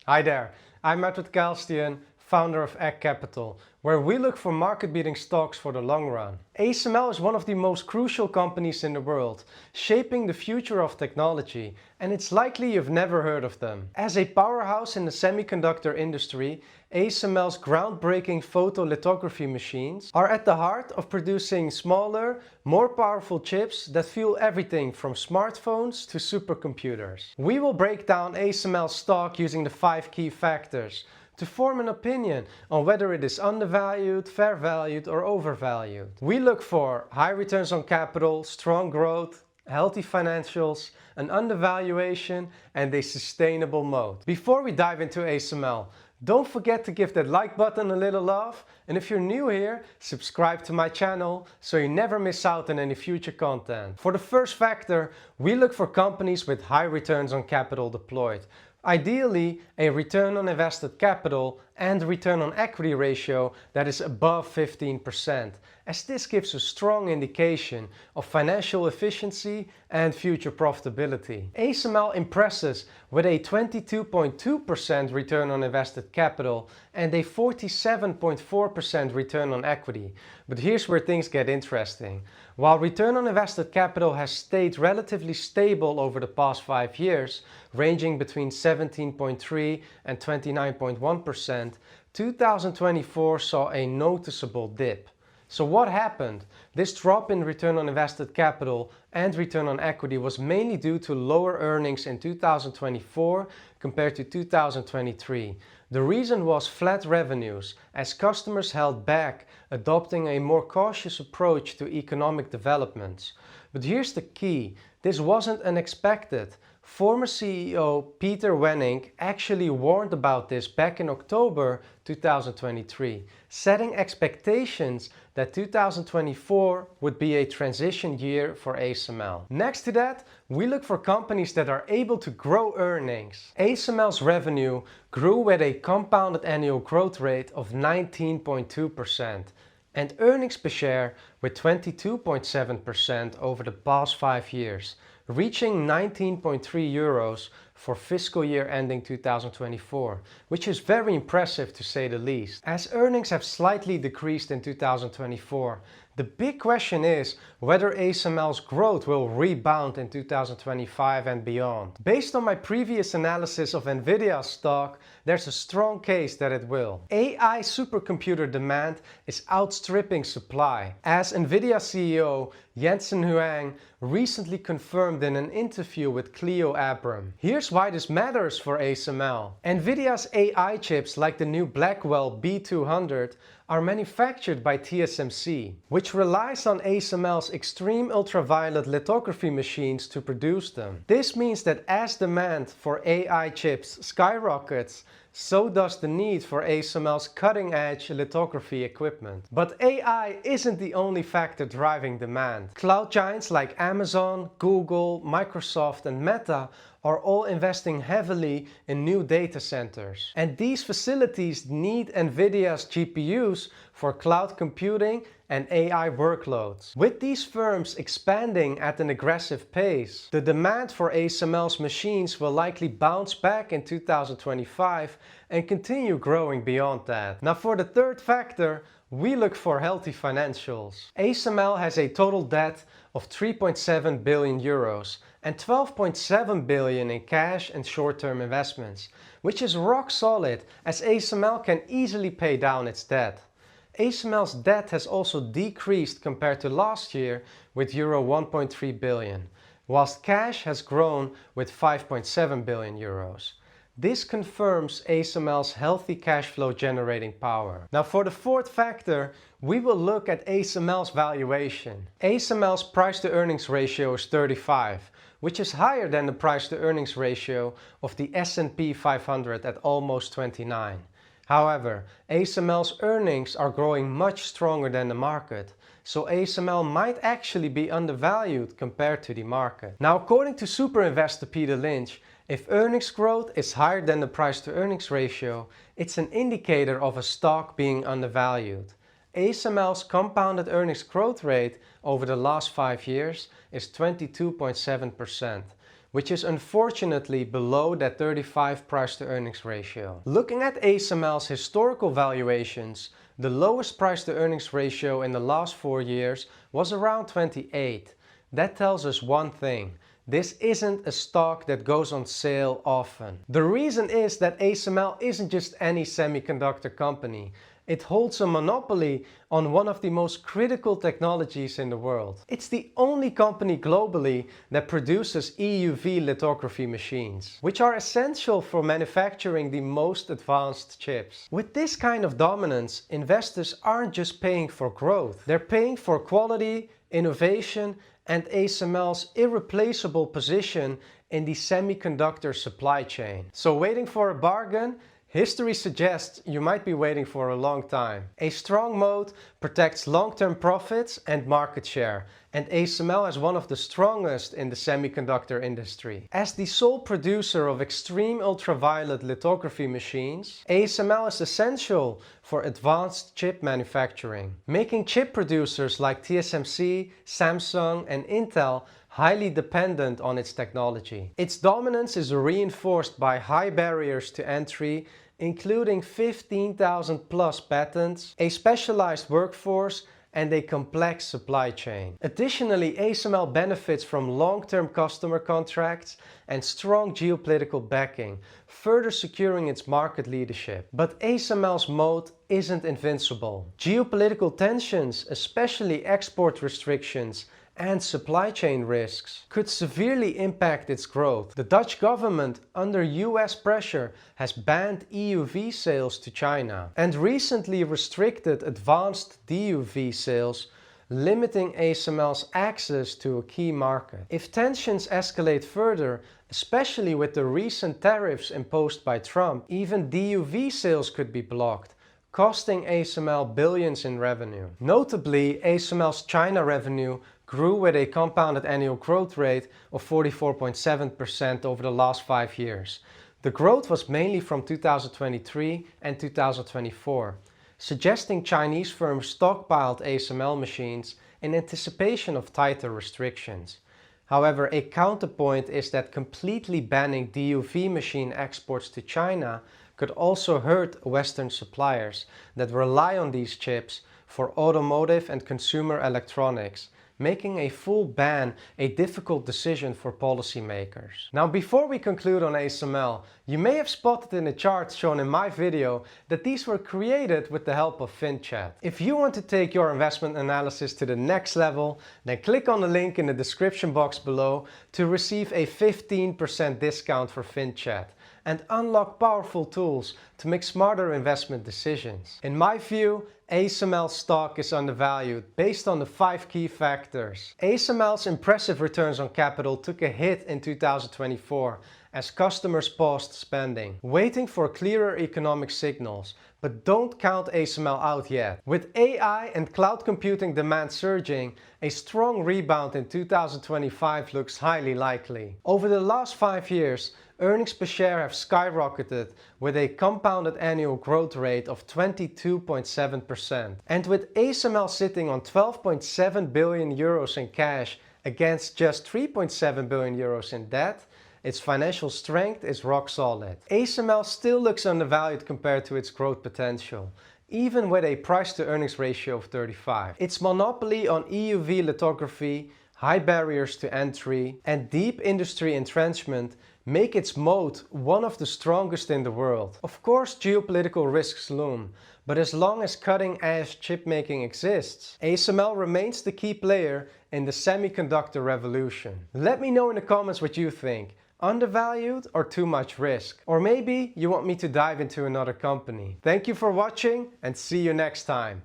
Hi there, I'm Khalstian, founder of Egg Capital, where we look for market-beating stocks for the long run. ASML is one of the most crucial companies in the world, shaping the future of technology, and it's likely you've never heard of them. As a powerhouse in the semiconductor industry, ASML's groundbreaking photolithography machines are at the heart of producing smaller, more powerful chips that fuel everything from smartphones to supercomputers. We will break down ASML stock using the 5 key factors to form an opinion on whether it is undervalued, fair valued or overvalued. We look for high returns on capital, strong growth, healthy financials, an undervaluation and a sustainable moat. Before we dive into ASML, don't forget to give that like button a little love, and if you're new here, subscribe to my channel so you never miss out on any future content. For the first factor, we look for companies with high returns on capital deployed. Ideally, a return on invested capital and return on equity ratio that is above 15%, as this gives a strong indication of financial efficiency and future profitability. ASML impresses with a 22.2% return on invested capital and a 47.4% return on equity. But here's where things get interesting. While return on invested capital has stayed relatively stable over the past 5 years, ranging between 17.3 and 29.1%, 2024 saw a noticeable dip. So what happened? This drop in return on invested capital and return on equity was mainly due to lower earnings in 2024 compared to 2023. The reason was flat revenues, as customers held back, adopting a more cautious approach to economic developments. But here's the key, this wasn't unexpected. Former CEO Peter Wenning actually warned about this back in October 2023, setting expectations that 2024 would be a transition year for ASML. Next to that, we look for companies that are able to grow earnings. ASML's revenue grew with a compounded annual growth rate of 19.2% and earnings per share with 22.7% over the past 5 years, reaching 19.3 euros for fiscal year ending 2024, which is very impressive to say the least. As earnings have slightly decreased in 2024, the big question is whether ASML's growth will rebound in 2025 and beyond. Based on my previous analysis of Nvidia's stock, there's a strong case that it will. AI supercomputer demand is outstripping supply, as Nvidia CEO Jensen Huang recently confirmed in an interview with Cleo Abram. Here's why this matters for ASML. Nvidia's AI chips like the new Blackwell B200 are manufactured by TSMC, which relies on ASML's extreme ultraviolet lithography machines to produce them. This means that as demand for AI chips skyrockets, so does the need for ASML's cutting-edge lithography equipment. But AI isn't the only factor driving demand. Cloud giants like Amazon, Google, Microsoft and Meta are all investing heavily in new data centers. And these facilities need Nvidia's GPUs for cloud computing and AI workloads. With these firms expanding at an aggressive pace, the demand for ASML's machines will likely bounce back in 2025 and continue growing beyond that. Now for the third factor, we look for healthy financials. ASML has a total debt of 3.7 billion euros and 12.7 billion in cash and short-term investments, which is rock solid as ASML can easily pay down its debt. ASML's debt has also decreased compared to last year with euro 1.3 billion, whilst cash has grown with 5.7 billion euros. This confirms ASML's healthy cash flow generating power. Now for the fourth factor, we will look at ASML's valuation. ASML's price to earnings ratio is 35, which is higher than the price to earnings ratio of the S&P 500 at almost 29. However, ASML's earnings are growing much stronger than the market, so ASML might actually be undervalued compared to the market. Now according to super investor Peter Lynch, if earnings growth is higher than the price to earnings ratio, it's an indicator of a stock being undervalued. ASML's compounded earnings growth rate over the last 5 years is 22.7%, which is unfortunately below that 35 price to earnings ratio. Looking at ASML's historical valuations, the lowest price to earnings ratio in the last 4 years was around 28. That tells us one thing. This isn't a stock that goes on sale often. The reason is that ASML isn't just any semiconductor company. It holds a monopoly on one of the most critical technologies in the world. It's the only company globally that produces EUV lithography machines, which are essential for manufacturing the most advanced chips. With this kind of dominance, investors aren't just paying for growth. They're paying for quality, innovation, and ASML's irreplaceable position in the semiconductor supply chain. So waiting for a bargain? History suggests you might be waiting for a long time. A strong moat protects long-term profits and market share, and ASML is one of the strongest in the semiconductor industry. As the sole producer of extreme ultraviolet lithography machines, ASML is essential for advanced chip manufacturing, making chip producers like TSMC, Samsung, and Intel highly dependent on its technology. Its dominance is reinforced by high barriers to entry, including 15,000 plus patents, a specialized workforce, and a complex supply chain. Additionally, ASML benefits from long-term customer contracts and strong geopolitical backing, further securing its market leadership. But ASML's moat isn't invincible. Geopolitical tensions, especially export restrictions, and supply chain risks could severely impact its growth. The Dutch government, under US pressure, has banned EUV sales to China and recently restricted advanced DUV sales, limiting ASML's access to a key market. If tensions escalate further, especially with the recent tariffs imposed by Trump, even DUV sales could be blocked, costing ASML billions in revenue. Notably, ASML's China revenue grew with a compounded annual growth rate of 44.7% over the last 5 years. The growth was mainly from 2023 and 2024, suggesting Chinese firms stockpiled ASML machines in anticipation of tighter restrictions. However, a counterpoint is that completely banning DUV machine exports to China could also hurt Western suppliers that rely on these chips for automotive and consumer electronics, making a full ban a difficult decision for policymakers. Now, before we conclude on ASML, you may have spotted in the charts shown in my video that these were created with the help of FinChat. If you want to take your investment analysis to the next level, then click on the link in the description box below to receive a 15% discount for FinChat and unlock powerful tools to make smarter investment decisions. In my view, ASML stock is undervalued based on the 5 key factors. ASML's impressive returns on capital took a hit in 2024 as customers paused spending, waiting for clearer economic signals. But don't count ASML out yet. With AI and cloud computing demand surging, a strong rebound in 2025 looks highly likely. Over the last 5 years, earnings per share have skyrocketed with a compounded annual growth rate of 22.7%. And with ASML sitting on 12.7 billion euros in cash against just 3.7 billion euros in debt, its financial strength is rock solid. ASML still looks undervalued compared to its growth potential, even with a price to earnings ratio of 35. Its monopoly on EUV lithography, high barriers to entry, and deep industry entrenchment make its moat one of the strongest in the world. Of course, geopolitical risks loom, but as long as cutting-edge chipmaking exists, ASML remains the key player in the semiconductor revolution. Let me know in the comments what you think. Undervalued or too much risk? Or maybe you want me to dive into another company. Thank you for watching and see you next time.